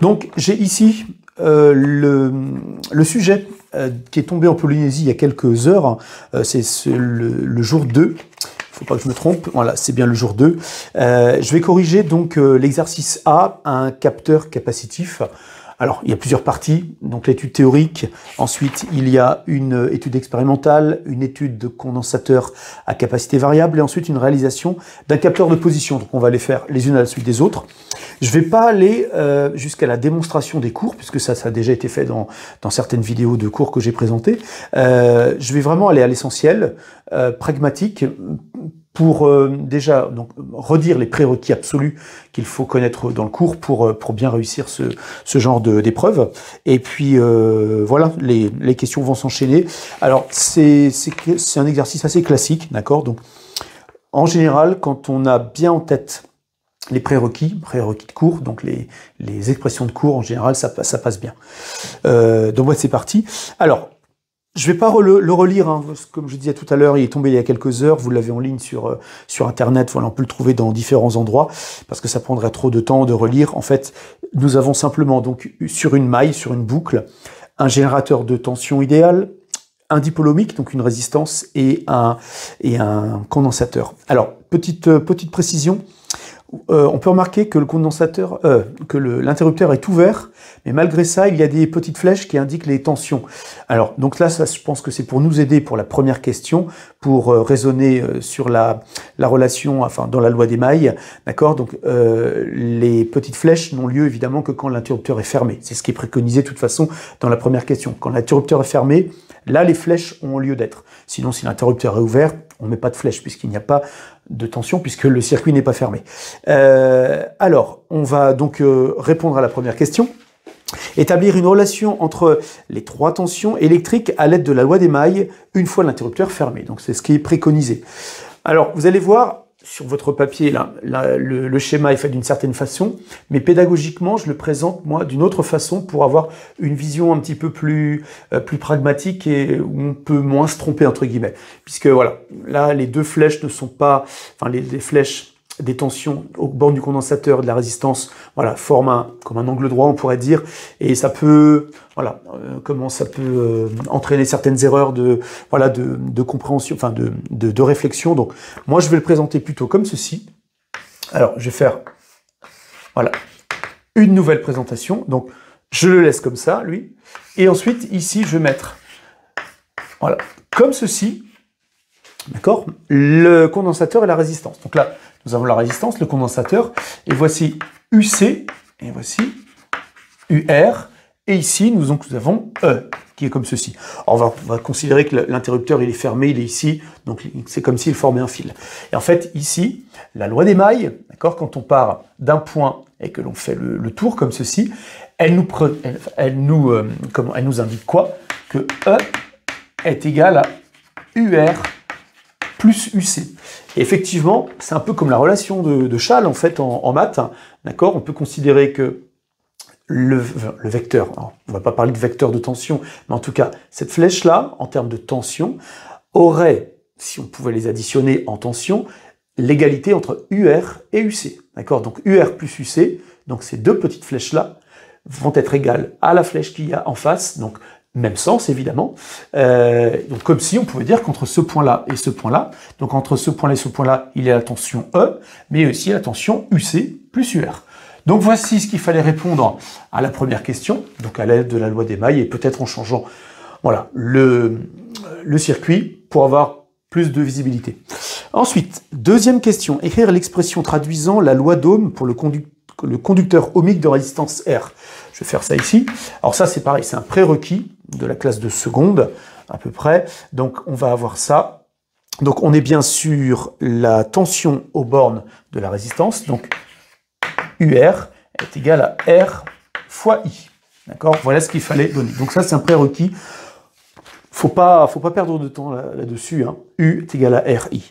Donc j'ai ici le sujet qui est tombé en Polynésie il y a quelques heures, c'est le jour 2. Faut pas que je me trompe, voilà, c'est bien le jour 2. Je vais corriger donc l'exercice A, un capteur capacitif. Alors, il y a plusieurs parties, donc l'étude théorique, ensuite il y a une étude expérimentale, une étude de condensateur à capacité variable, et ensuite une réalisation d'un capteur de position. Donc on va les faire les unes à la suite des autres. Je ne vais pas aller jusqu'à la démonstration des cours, puisque ça a déjà été fait dans certaines vidéos de cours que j'ai présentées. Je vais vraiment aller à l'essentiel, pragmatique, pour déjà donc redire les prérequis absolus qu'il faut connaître dans le cours pour bien réussir ce genre d'épreuve. Et puis voilà, les questions vont s'enchaîner. Alors c'est un exercice assez classique, d'accord? Donc en général, quand on a bien en tête les prérequis de cours, donc les expressions de cours, en général, ça passe bien. Donc ouais, c'est parti. Alors, je vais pas le relire, hein, comme je disais tout à l'heure, il est tombé il y a quelques heures, vous l'avez en ligne sur Internet, voilà, on peut le trouver dans différents endroits, parce que ça prendrait trop de temps de relire. En fait, nous avons simplement, donc, sur une maille, sur une boucle, un générateur de tension idéal, un dipôle ohmique, donc une résistance, et un condensateur. Alors, petite précision, on peut remarquer que le condensateur, l'interrupteur est ouvert, mais malgré ça, il y a des petites flèches qui indiquent les tensions. Alors, donc là, ça, je pense que c'est pour nous aider pour la première question, pour raisonner sur la relation, enfin, dans la loi des mailles, d'accord? Donc, les petites flèches n'ont lieu évidemment que quand l'interrupteur est fermé. C'est ce qui est préconisé de toute façon dans la première question. Quand l'interrupteur est fermé, là, les flèches ont lieu d'être. Sinon, si l'interrupteur est ouvert, on ne met pas de flèche puisqu'il n'y a pas de tension, puisque le circuit n'est pas fermé. Alors, on va donc répondre à la première question. Établir une relation entre les trois tensions électriques à l'aide de la loi des mailles, une fois l'interrupteur fermé. Donc, c'est ce qui est préconisé. Alors, vous allez voir, sur votre papier, là, le schéma est fait d'une certaine façon, mais pédagogiquement, je le présente, moi, d'une autre façon pour avoir une vision un petit peu plus pragmatique et où on peut moins se tromper, entre guillemets. Puisque, voilà, là, les deux flèches ne sont pas... Enfin, les flèches des tensions aux bornes du condensateur de la résistance, voilà, forment comme un angle droit, on pourrait dire, et ça peut... Voilà, comment ça peut entraîner certaines erreurs de compréhension, enfin de réflexion. Donc, moi, je vais le présenter plutôt comme ceci. Alors, je vais faire, voilà, une nouvelle présentation. Donc, je le laisse comme ça, lui. Et ensuite, ici, je vais mettre, voilà, comme ceci, d'accord, le condensateur et la résistance. Donc là, nous avons la résistance, le condensateur, et voici UC, et voici UR. Et ici, nous avons E, qui est comme ceci. Alors, on va considérer que l'interrupteur, il est fermé, il est ici, donc c'est comme s'il formait un fil. Et en fait, ici, la loi des mailles, d'accord, quand on part d'un point et que l'on fait le tour comme ceci, elle nous indique quoi? Que E est égal à UR plus UC. Et effectivement, c'est un peu comme la relation de Schall, en fait, en maths, d'accord? On peut considérer que le vecteur, alors, on ne va pas parler de vecteur de tension, mais en tout cas, cette flèche-là, en termes de tension, aurait, si on pouvait les additionner en tension, l'égalité entre UR et UC. D'accord? Donc UR plus UC, donc ces deux petites flèches-là, vont être égales à la flèche qu'il y a en face, donc même sens évidemment. Donc comme si on pouvait dire qu'entre ce point-là et ce point-là, donc entre ce point-là et ce point-là, il y a la tension E, mais aussi la tension UC plus UR. Donc voici ce qu'il fallait répondre à la première question, donc à l'aide de la loi des mailles, et peut-être en changeant voilà, le circuit pour avoir plus de visibilité. Ensuite, deuxième question, écrire l'expression traduisant la loi d'Ohm pour le conducteur ohmique de résistance R. Je vais faire ça ici. Alors ça, c'est pareil, c'est un prérequis de la classe de seconde, à peu près. Donc on va avoir ça. Donc on est bien sur la tension aux bornes de la résistance, donc UR est égal à R fois I. D'accord? Voilà ce qu'il fallait donner. Donc ça, c'est un prérequis. Faut pas perdre de temps là-dessus. Hein. U est égal à RI.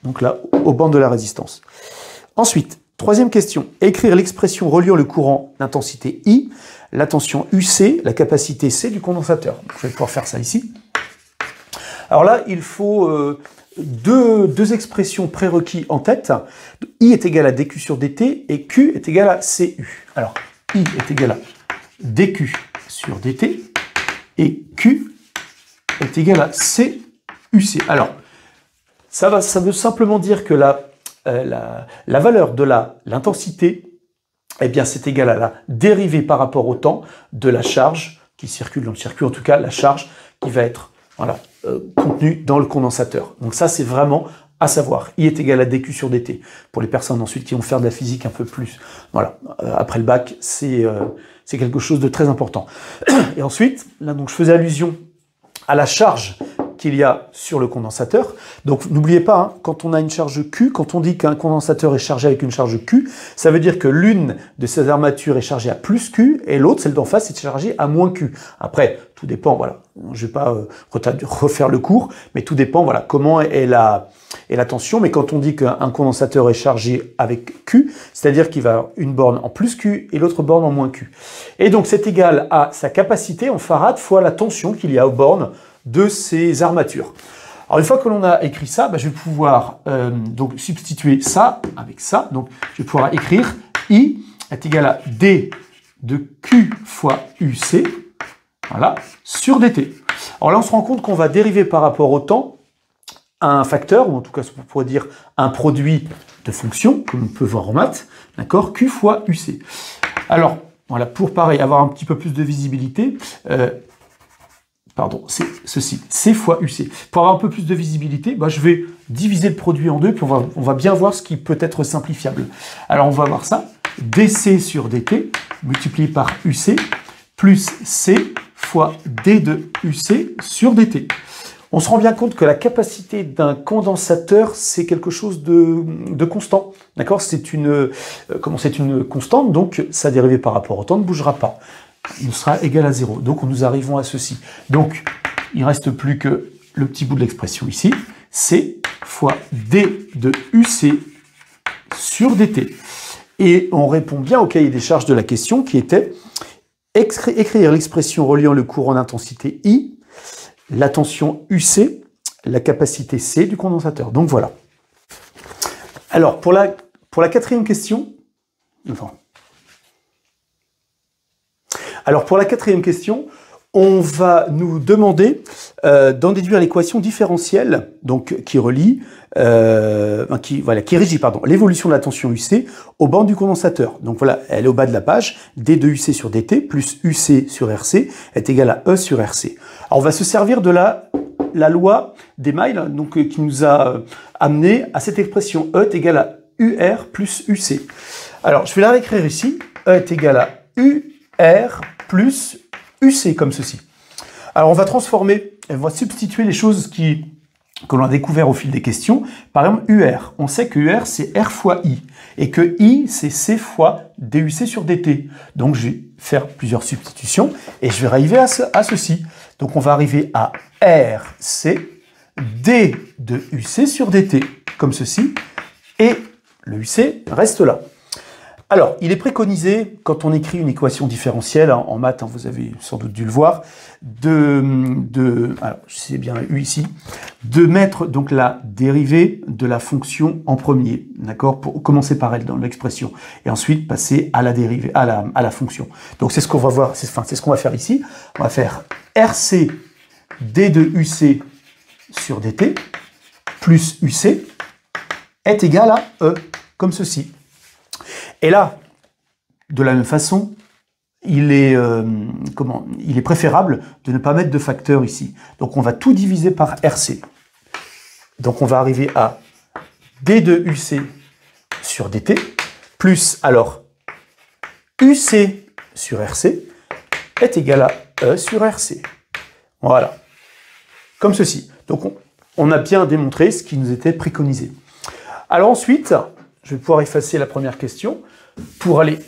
Donc là, aux bornes de la résistance. Ensuite, troisième question. Écrire l'expression reliant le courant d'intensité I, la tension UC, la capacité C du condensateur. Donc, je vais pouvoir faire ça ici. Alors là, il faut deux expressions prérequis en tête. I est égal à dQ sur dt et Q est égal à CU. Alors, I est égal à dQ sur dt, et Q est égal à CUC. Alors, ça veut simplement dire que la valeur de l'intensité, eh bien, c'est égal à la dérivée par rapport au temps de la charge qui circule dans le circuit, en tout cas la charge qui va être contenue dans le condensateur. Donc ça, c'est vraiment à savoir. I est égal à dQ sur dt. Pour les personnes ensuite qui vont faire de la physique un peu plus, après le bac, c'est quelque chose de très important. Et ensuite, là, donc, je faisais allusion à la charge qu'il y a sur le condensateur. Donc n'oubliez pas, hein, quand on a une charge Q, quand on dit qu'un condensateur est chargé avec une charge Q, ça veut dire que l'une de ces armatures est chargée à plus Q et l'autre, celle d'en face, est chargée à moins Q. Après, tout dépend, voilà, je ne vais pas refaire le cours, mais tout dépend, voilà, comment est la tension. Mais quand on dit qu'un condensateur est chargé avec Q, c'est-à-dire qu'il va avoir une borne en plus Q et l'autre borne en moins Q. Et donc c'est égal à sa capacité en farad fois la tension qu'il y a aux bornes de ces armatures. Alors une fois que l'on a écrit ça, je vais pouvoir donc substituer ça avec ça. Donc je vais pouvoir écrire I est égal à D de Q fois UC, voilà, sur dt. Alors là on se rend compte qu'on va dériver par rapport au temps un facteur, ou en tout cas on pourrait dire un produit de fonction, comme on peut voir en maths, d'accord, Q fois UC. Alors voilà, pour pareil avoir un petit peu plus de visibilité, c'est ceci, C fois UC. Pour avoir un peu plus de visibilité, je vais diviser le produit en deux, puis on va bien voir ce qui peut être simplifiable. Alors on va voir ça, dC sur dt, multiplié par UC, plus C fois D de UC sur dt. On se rend bien compte que la capacité d'un condensateur, c'est quelque chose de constant. D'accord? C'est une constante, donc sa dérivée par rapport au temps ne bougera pas. Il sera égal à 0. Donc nous arrivons à ceci. Donc il ne reste plus que le petit bout de l'expression ici, C fois D de UC sur dt. Et on répond bien au cahier des charges de la question qui était écrire l'expression reliant le courant d'intensité I, la tension UC, la capacité C du condensateur. Donc voilà. Alors pour la quatrième question, on va nous demander d'en déduire l'équation différentielle, donc qui relie, qui régit l'évolution de la tension UC aux bornes du condensateur. Donc voilà, elle est au bas de la page, D de UC sur dt plus UC sur RC est égal à E sur RC. Alors on va se servir de la loi d'Émail, donc qui nous a amené à cette expression E est égal à UR plus UC. Alors je vais la réécrire ici, E est égal à UR plus UC comme ceci. Alors on va substituer les choses que l'on a découvert au fil des questions. Par exemple, UR. On sait que UR c'est R fois I et que I c'est C fois DUC sur dt. Donc je vais faire plusieurs substitutions et je vais arriver à ceci. Donc on va arriver à RC D de UC sur dt comme ceci et le UC reste là. Alors, il est préconisé, quand on écrit une équation différentielle, en maths, vous avez sans doute dû le voir, alors, c'est bien U ici, de mettre donc la dérivée de la fonction en premier, d'accord, pour commencer par elle dans l'expression, et ensuite passer à la dérivée, à la fonction. Donc c'est ce qu'on va voir, c'est ce qu'on va faire ici. On va faire RC D de UC sur dt plus UC est égal à E, comme ceci. Et là, de la même façon, il est préférable de ne pas mettre de facteur ici. Donc on va tout diviser par RC. Donc on va arriver à D de UC sur dt, plus alors UC sur RC est égal à E sur RC. Voilà. Comme ceci. Donc on a bien démontré ce qui nous était préconisé. Alors ensuite, je vais pouvoir effacer la première question pour aller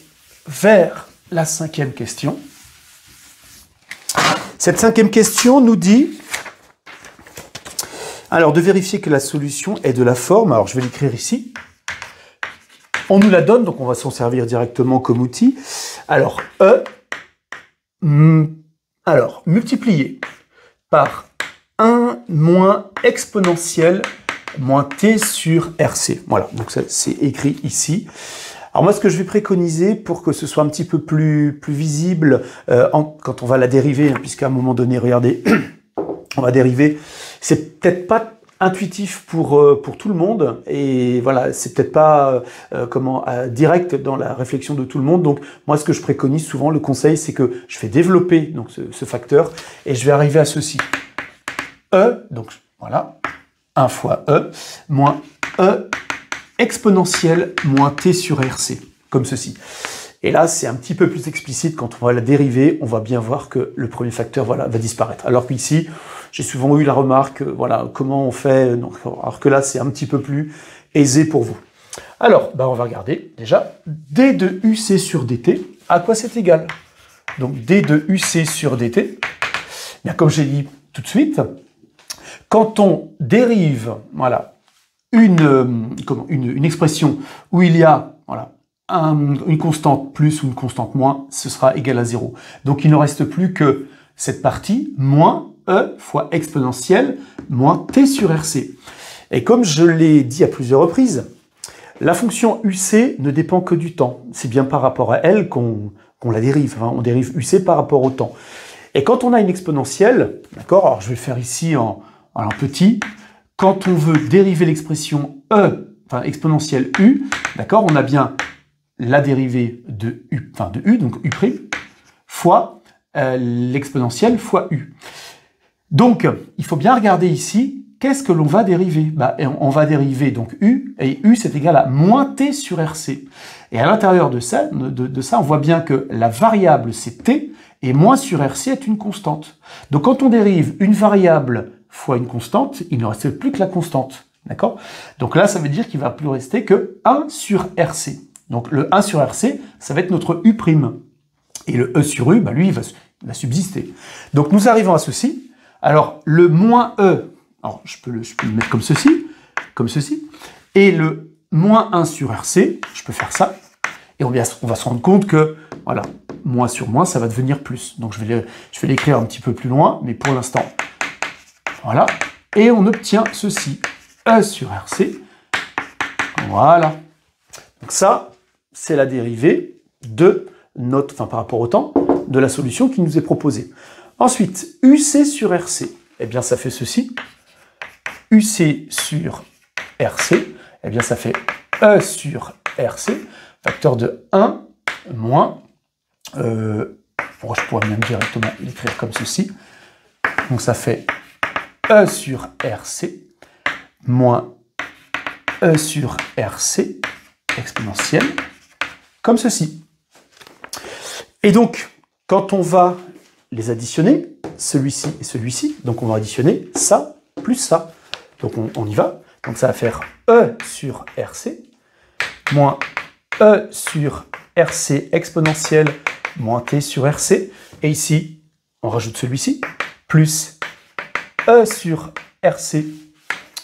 vers la cinquième question. Cette cinquième question nous dit, alors de vérifier que la solution est de la forme, alors je vais l'écrire ici. On nous la donne, donc on va s'en servir directement comme outil. Alors, multiplié par 1 moins exponentielle moins t sur RC. Voilà, donc ça c'est écrit ici. Alors moi, ce que je vais préconiser pour que ce soit un petit peu plus visible quand on va la dériver, hein, puisqu'à un moment donné, regardez, on va dériver, c'est peut-être pas intuitif pour tout le monde, et voilà, c'est peut-être pas direct dans la réflexion de tout le monde. Donc moi, ce que je préconise souvent, le conseil, c'est que je vais développer donc ce facteur, et je vais arriver à ceci. E, donc voilà, 1 fois E, moins E exponentielle moins t sur RC, comme ceci. Et là, c'est un petit peu plus explicite. Quand on va la dériver, on va bien voir que le premier facteur voilà, va disparaître. Alors qu'ici, j'ai souvent eu la remarque, voilà, comment on fait, donc, alors que là, c'est un petit peu plus aisé pour vous. Alors, on va regarder déjà, d de UC sur dt, à quoi c'est égal? Donc, d de UC sur dt, bien, comme j'ai dit tout de suite, quand on dérive, voilà, une expression où il y a, voilà, une constante plus ou une constante moins, ce sera égal à 0. Donc il ne reste plus que cette partie, moins E fois exponentielle moins t sur RC. Et comme je l'ai dit à plusieurs reprises, la fonction UC ne dépend que du temps. C'est bien par rapport à elle qu'on la dérive. Hein. On dérive UC par rapport au temps. Et quand on a une exponentielle, d'accord, alors je vais le faire ici en petit, quand on veut dériver l'expression E, enfin exponentielle U, d'accord, on a bien la dérivée de U, donc U', fois l'exponentielle fois U. Donc, il faut bien regarder ici, qu'est-ce que l'on va dériver? On va dériver donc U, et U c'est égal à moins T sur RC. Et à l'intérieur de ça, on voit bien que la variable c'est T, et moins sur RC est une constante. Donc quand on dérive une variable fois une constante, il ne reste plus que la constante. D'accord? Donc là, ça veut dire qu'il ne va plus rester que 1 sur RC. Donc le 1 sur RC, ça va être notre U'. Et le E sur U, lui, il va subsister. Donc nous arrivons à ceci. Alors le moins E, alors, je peux le mettre comme ceci. Et le moins 1 sur RC, je peux faire ça. Et on va se rendre compte que, voilà, moins sur moins, ça va devenir plus. Donc je vais l'écrire un petit peu plus loin, mais pour l'instant, voilà. Et on obtient ceci, E sur RC. Voilà. Donc ça, c'est la dérivée de par rapport au temps, de la solution qui nous est proposée. Ensuite, UC sur RC, eh bien ça fait ceci. UC sur RC, eh bien ça fait E sur RC, facteur de 1 moins, je pourrais même directement l'écrire comme ceci. Donc ça fait E sur RC moins E sur RC exponentielle, comme ceci. Et donc, quand on va les additionner, celui-ci et celui-ci, donc on va additionner ça plus ça. Donc on y va. Donc ça va faire E sur RC moins E sur RC exponentielle moins T sur RC. Et ici, on rajoute celui-ci, plus E sur RC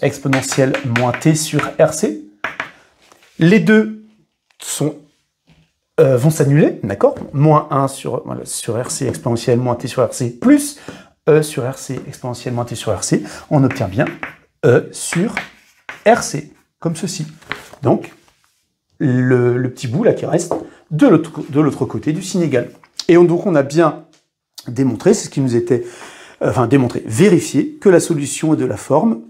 exponentielle moins T sur RC. Les deux vont s'annuler, d'accord? Moins 1 sur RC exponentielle moins T sur RC plus E sur RC exponentielle moins T sur RC. On obtient bien E sur RC, comme ceci. Donc, le petit bout là qui reste de l'autre côté du signe égal. Et donc on a bien démontré, c'est ce qui nous était, vérifié, que la solution est de la forme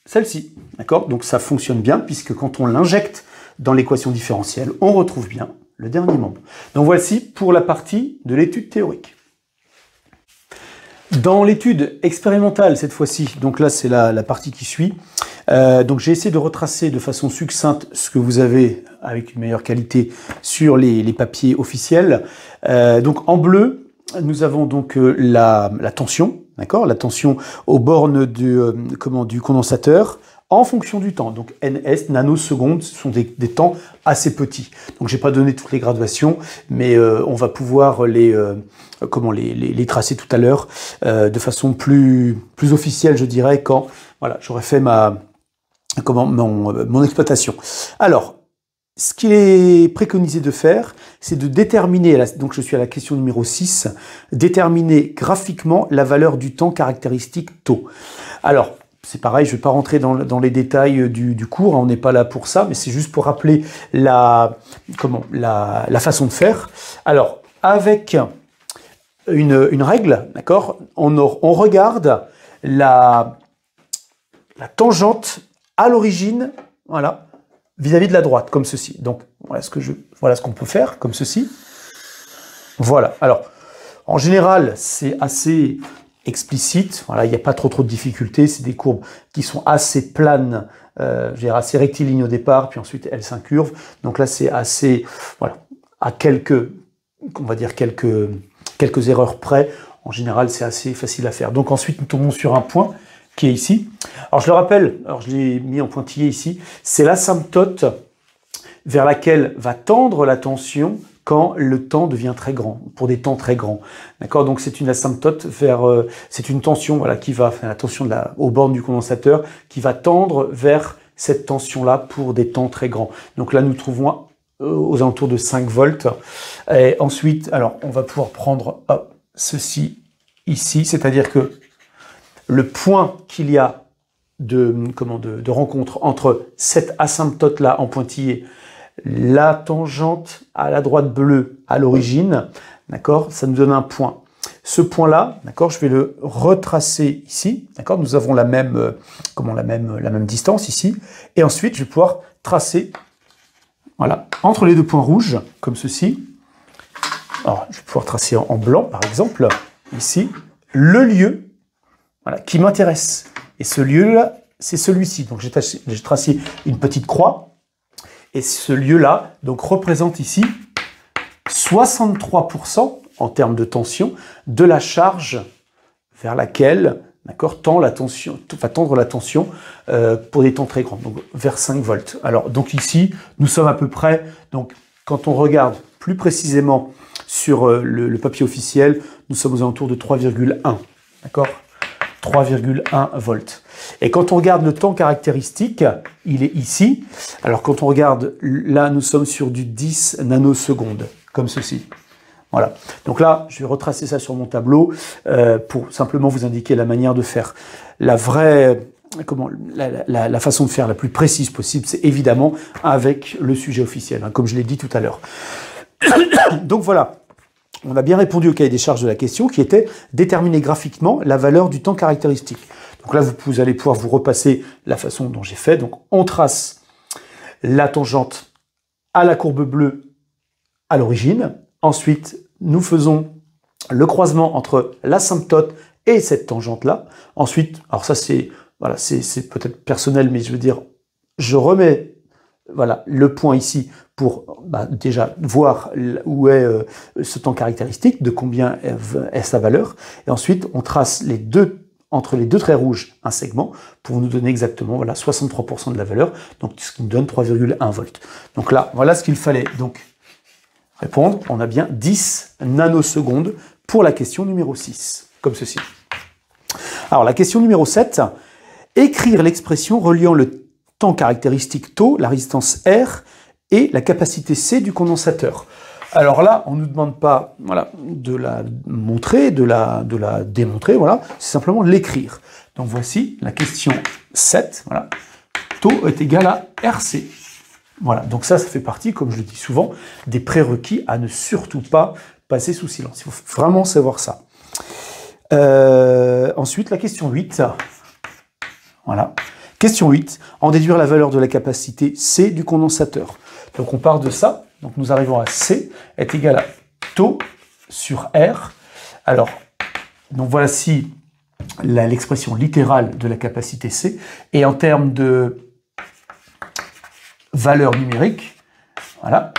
celle-ci, d'accord? Donc ça fonctionne bien, puisque quand on l'injecte dans l'équation différentielle, on retrouve bien le dernier membre. Donc voici pour la partie de l'étude théorique. Dans l'étude expérimentale, cette fois-ci, donc là c'est la partie qui suit, donc j'ai essayé de retracer de façon succincte ce que vous avez avec une meilleure qualité sur les papiers officiels. Donc en bleu, nous avons donc la tension, d'accord, la tension aux bornes du condensateur en fonction du temps. Donc ns, nanosecondes, ce sont des temps assez petits. Donc j'ai pas donné toutes les graduations, mais on va pouvoir les tracer tout à l'heure de façon plus officielle, je dirais, quand voilà, j'aurai fait mon exploitation. Alors, ce qu'il est préconisé de faire, c'est de déterminer, donc je suis à la question numéro 6, déterminer graphiquement la valeur du temps caractéristique taux. Alors, c'est pareil, je ne vais pas rentrer dans les détails du cours, hein, on n'est pas là pour ça, mais c'est juste pour rappeler la façon de faire. Alors, avec une règle, d'accord, on regarde la tangente à l'origine, voilà, vis-à-vis de la droite, comme ceci. Donc, voilà ce qu'on peut faire, comme ceci. Voilà. Alors, en général, c'est assez explicite. Voilà, il n'y a pas trop de difficultés. C'est des courbes qui sont assez planes, assez rectilignes au départ, puis ensuite elles s'incurvent. Donc là, c'est assez, voilà, à quelques erreurs près. En général, c'est assez facile à faire. Donc ensuite, nous tombons sur un point qui est ici. Alors je le rappelle, je l'ai mis en pointillé ici, c'est l'asymptote vers laquelle va tendre la tension quand le temps devient très grand, pour des temps très grands. D'accord? Donc c'est une asymptote c'est une tension, voilà, qui va, la tension aux bornes du condensateur, qui va tendre vers cette tension-là pour des temps très grands. Donc là, nous trouvons aux alentours de 5 volts. Et ensuite, alors, on va pouvoir prendre ceci ici, c'est-à-dire que le point qu'il y a de rencontre entre cette asymptote-là en pointillé, la tangente à la droite bleue à l'origine, d'accord, ça nous donne un point. Ce point-là, d'accord, je vais le retracer ici, d'accord, nous avons la même distance ici, et ensuite je vais pouvoir tracer, voilà, entre les deux points rouges, comme ceci. Alors, je vais pouvoir tracer en blanc, par exemple, ici, le lieu, voilà, qui m'intéresse. Et ce lieu-là, c'est celui-ci. Donc, j'ai tracé une petite croix. Et ce lieu-là, donc, représente ici 63% en termes de tension de la charge vers laquelle, d'accord, va tendre la tension pour des temps très grands, donc vers 5 volts. Alors, donc ici, nous sommes à peu près, donc, quand on regarde plus précisément sur le papier officiel, nous sommes aux alentours de 3,1, d'accord, 3,1 volts. Et quand on regarde le temps caractéristique, il est ici. Alors quand on regarde, là, nous sommes sur du 10 nanosecondes, comme ceci. Voilà. Donc là, je vais retracer ça sur mon tableau pour simplement vous indiquer la manière de faire. La façon de faire la plus précise possible, c'est évidemment avec le sujet officiel, hein, comme je l'ai dit tout à l'heure. Donc voilà. On a bien répondu au cahier des charges de la question qui était déterminer graphiquement la valeur du temps caractéristique. Donc là, vous allez pouvoir vous repasser la façon dont j'ai fait. Donc on trace la tangente à la courbe bleue à l'origine. Ensuite, nous faisons le croisement entre l'asymptote et cette tangente-là. Ensuite, alors ça c'est peut-être personnel, mais je veux dire, je remets le point ici pour déjà voir où est ce temps caractéristique, de combien est sa valeur. Et ensuite, on trace entre les deux traits rouges un segment pour nous donner exactement 63% de la valeur, donc ce qui nous donne 3,1 volts. Donc là, voilà ce qu'il fallait donc répondre. On a bien 10 nanosecondes pour la question numéro 6, comme ceci. Alors la question numéro 7, écrire l'expression reliant le temps caractéristique taux, la résistance R et la capacité C du condensateur. Alors là, on ne nous demande pas de la montrer, de la démontrer, c'est simplement de l'écrire. Donc voici la question 7, taux est égal à RC. Voilà, donc ça fait partie, comme je le dis souvent, des prérequis à ne surtout pas passer sous silence. Il faut vraiment savoir ça. Ensuite, la question 8, voilà. Question 8, en déduire la valeur de la capacité C du condensateur. Donc on part de ça, donc nous arrivons à C est égal à taux sur R. Alors, donc voici l'expression littérale de la capacité C. Et en termes de valeur numérique, voilà,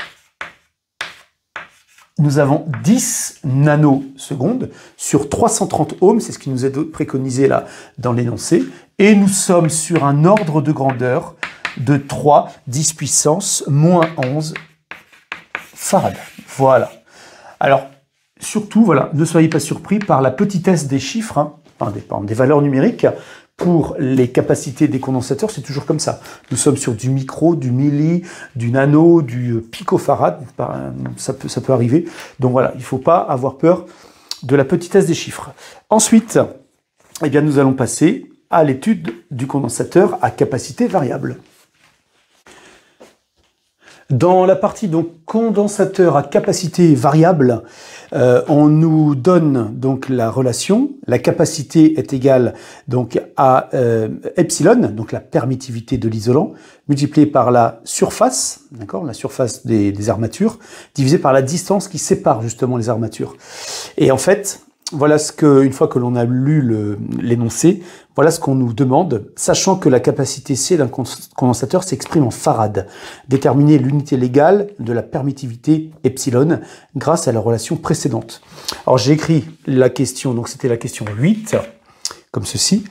nous avons 10 nanosecondes sur 330 ohms, c'est ce qui nous est préconisé là dans l'énoncé, et nous sommes sur un ordre de grandeur de 3, 10 puissance, moins 11 farad. Voilà. Alors, surtout, ne soyez pas surpris par la petitesse des chiffres, des valeurs numériques. Pour les capacités des condensateurs, c'est toujours comme ça. Nous sommes sur du micro, du milli, du nano, du picofarad, ça peut arriver. Donc voilà, il ne faut pas avoir peur de la petitesse des chiffres. Ensuite, nous allons passer à l'étude du condensateur à capacité variable. Dans la partie donc condensateur à capacité variable, on nous donne donc la relation. La capacité est égale donc à epsilon, donc la permittivité de l'isolant, multiplié par la surface, d'accord, la surface des armatures, divisé par la distance qui sépare justement les armatures. Et en fait, voilà ce que, une fois que l'on a lu l'énoncé, voilà ce qu'on nous demande, sachant que la capacité C d'un condensateur s'exprime en farad. Déterminer l'unité légale de la permittivité epsilon grâce à la relation précédente. Alors j'ai écrit la question, donc c'était la question 8, comme ceci.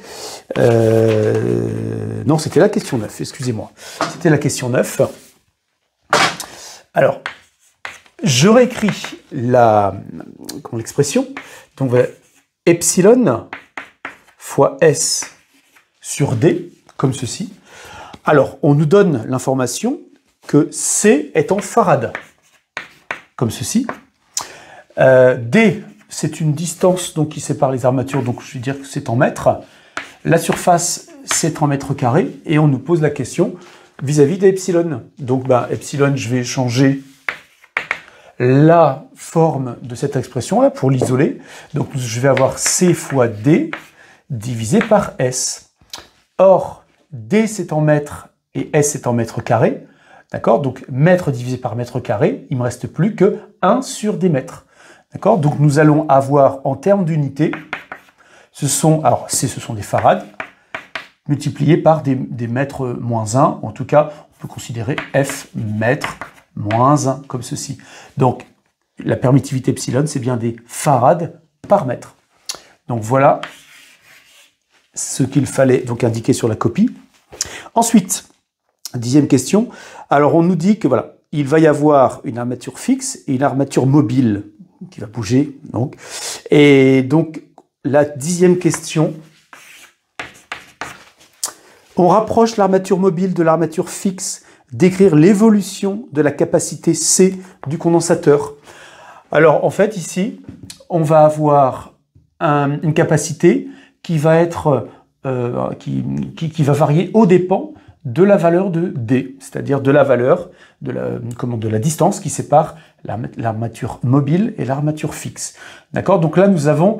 Non, c'était la question 9, excusez-moi. C'était la question 9. Alors, je réécris l'expression. Donc voilà, epsilon fois S sur D, comme ceci. Alors, on nous donne l'information que C est en farad, comme ceci. D, c'est une distance donc, qui sépare les armatures, donc je vais dire que c'est en mètres. La surface, c'est en mètres carrés, et on nous pose la question vis-à-vis d'epsilon. Donc, epsilon, je vais changer la forme de cette expression-là pour l'isoler. Donc, je vais avoir C fois D divisé par S. Or, D, c'est en mètres et S, c'est en mètres carrés. D'accord? Donc, mètre divisé par mètre carré, il ne me reste plus que 1 sur des mètres. D'accord? Donc, nous allons avoir, en termes d'unités, alors C, ce sont des farads, multipliés par des mètres moins 1. En tout cas, on peut considérer F mètres moins 1, comme ceci. Donc, la permittivité epsilon, c'est bien des farads par mètre. Donc, voilà ce qu'il fallait donc indiquer sur la copie. Ensuite, 10e question. Alors, on nous dit que voilà, il va y avoir une armature fixe et une armature mobile qui va bouger. Donc. Et donc, la 10e question, on rapproche l'armature mobile de l'armature fixe d'écrire l'évolution de la capacité C du condensateur. Alors, en fait, ici, on va avoir une capacité qui va être qui va varier aux dépens de la valeur de D, c'est-à-dire de la valeur de la distance qui sépare l'armature mobile et l'armature fixe. D'accord? Donc là, nous avons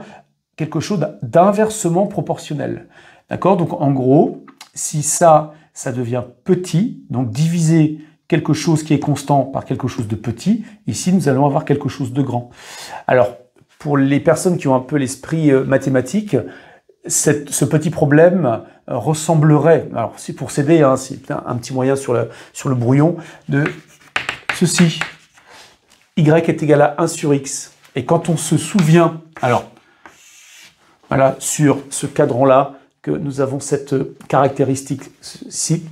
quelque chose d'inversement proportionnel. D'accord? Donc en gros, si ça devient petit, donc diviser quelque chose qui est constant par quelque chose de petit, ici nous allons avoir quelque chose de grand. Alors, pour les personnes qui ont un peu l'esprit mathématique, ce petit problème ressemblerait, alors c'est pour s'aider, hein, c'est un petit moyen sur le brouillon, de ceci. Y est égal à 1 sur X. Et quand on se souvient, alors, voilà, sur ce cadran-là, que nous avons cette caractéristique-ci,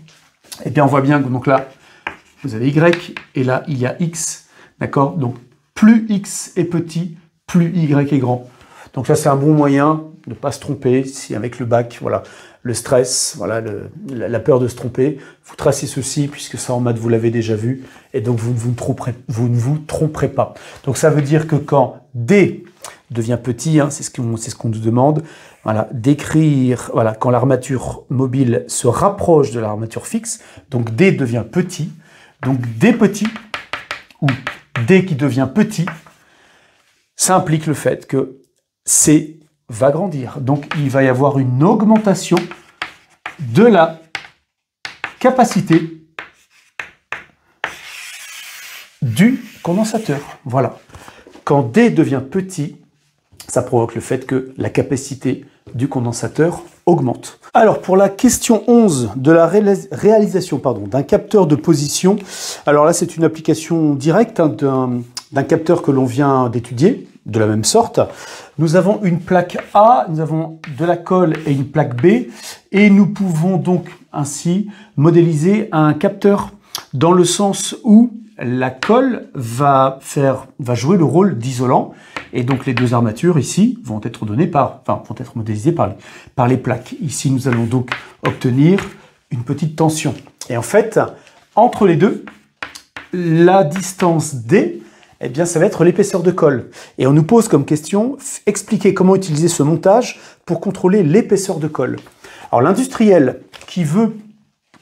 eh bien on voit bien que donc là, vous avez Y, et là, il y a X, d'accord? Donc, plus X est petit, plus Y est grand. Donc ça, c'est un bon moyen de ne pas se tromper. Si avec le bac, voilà, le stress, voilà, la peur de se tromper, vous tracez ceci, puisque ça en maths, vous l'avez déjà vu, et donc vous ne vous tromperez pas. Donc ça veut dire que quand D devient petit, hein, c'est ce qu'on nous demande, voilà, d'écrire, voilà, quand l'armature mobile se rapproche de l'armature fixe, donc D devient petit, donc D petit, ou D qui devient petit, ça implique le fait que C va grandir. Donc, il va y avoir une augmentation de la capacité du condensateur. Voilà. Quand D devient petit, ça provoque le fait que la capacité du condensateur augmente. Alors, pour la question 11 de la réalisation d'un capteur de position, alors là, c'est une application directe hein, d'un capteur que l'on vient d'étudier, de la même sorte. Nous avons une plaque A, nous avons de la colle et une plaque B, et nous pouvons donc ainsi modéliser un capteur dans le sens où la colle va jouer le rôle d'isolant, et donc les deux armatures ici vont être modélisées par les plaques. Ici, nous allons donc obtenir une petite tension. Et en fait, entre les deux, la distance D, eh bien, ça va être l'épaisseur de colle. Et on nous pose comme question, expliquer comment utiliser ce montage pour contrôler l'épaisseur de colle. Alors l'industriel qui veut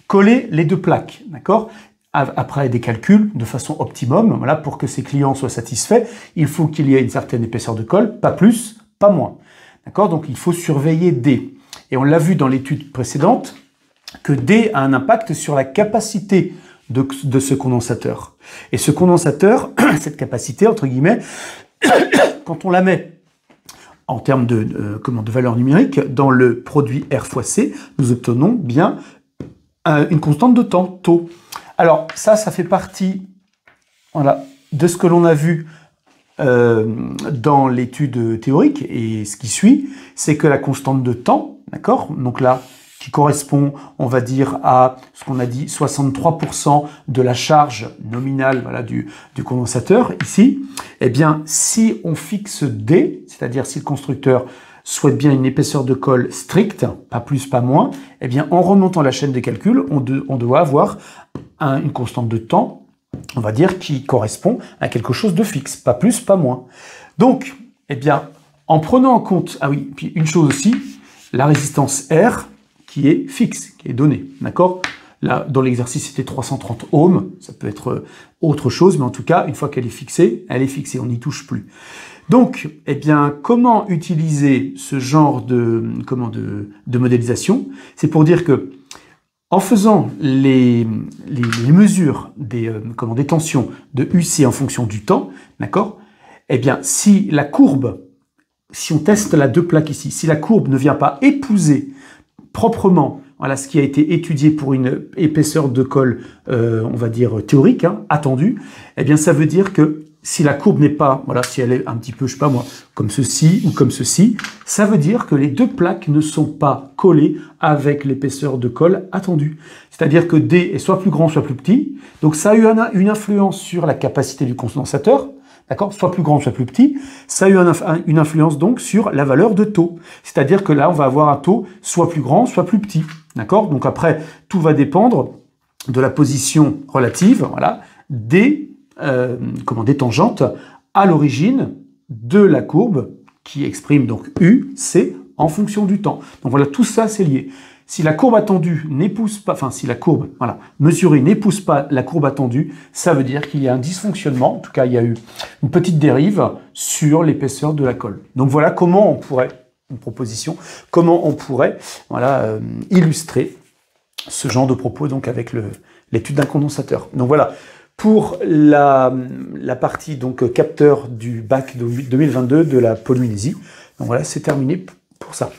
coller les deux plaques, d'accord, après des calculs de façon optimum, voilà, pour que ses clients soient satisfaits, il faut qu'il y ait une certaine épaisseur de colle, pas plus, pas moins. D'accord? Donc il faut surveiller D. Et on l'a vu dans l'étude précédente, que D a un impact sur la capacité de ce condensateur. Et ce condensateur, cette capacité, entre guillemets, quand on la met en termes de valeur numérique, dans le produit R fois C, nous obtenons bien une constante de temps, taux. Alors ça fait partie, voilà, de ce que l'on a vu dans l'étude théorique, et ce qui suit, c'est que la constante de temps, d'accord, donc là, qui correspond, on va dire, à ce qu'on a dit, 63% de la charge nominale, voilà, du condensateur, ici, eh bien, si on fixe D, c'est-à-dire si le constructeur souhaite bien une épaisseur de colle stricte, pas plus, pas moins, eh bien, en remontant la chaîne des calculs, on doit avoir une constante de temps, on va dire, qui correspond à quelque chose de fixe, pas plus, pas moins. Donc, eh bien, en prenant en compte, ah oui, puis une chose aussi, la résistance R, qui est fixe, qui est donnée, d'accord? Là, dans l'exercice, c'était 330 ohms, ça peut être autre chose, mais en tout cas, une fois qu'elle est fixée, on n'y touche plus. Donc, eh bien, comment utiliser ce genre de modélisation? C'est pour dire que, en faisant les mesures des tensions de UC en fonction du temps, d'accord? Eh bien, si la courbe, si on teste la deux plaques ici, si la courbe ne vient pas épouser proprement, voilà, ce qui a été étudié pour une épaisseur de colle, on va dire théorique, hein, attendue, eh bien ça veut dire que si la courbe n'est pas, voilà, si elle est un petit peu, je sais pas moi, comme ceci ou comme ceci, ça veut dire que les deux plaques ne sont pas collées avec l'épaisseur de colle attendue. C'est-à-dire que D est soit plus grand, soit plus petit. Donc ça a eu une influence sur la capacité du condensateur, d'accord, soit plus grand, soit plus petit. Ça a eu une influence donc sur la valeur de taux. C'est-à-dire que là, on va avoir un taux soit plus grand, soit plus petit. D'accord? Donc après, tout va dépendre de la position relative, voilà, des tangentes à l'origine de la courbe qui exprime donc U, C en fonction du temps. Donc voilà, tout ça, c'est lié. Si la courbe attendue n'épouse pas, enfin si la courbe, voilà, mesurée n'épouse pas la courbe attendue, ça veut dire qu'il y a un dysfonctionnement, en tout cas il y a eu une petite dérive sur l'épaisseur de la colle. Donc voilà comment on pourrait, une proposition, comment on pourrait, voilà, illustrer ce genre de propos donc avec l'étude d'un condensateur. Donc voilà, pour la partie donc capteur du bac 2022 de la Polynésie. Donc voilà, c'est terminé pour ça.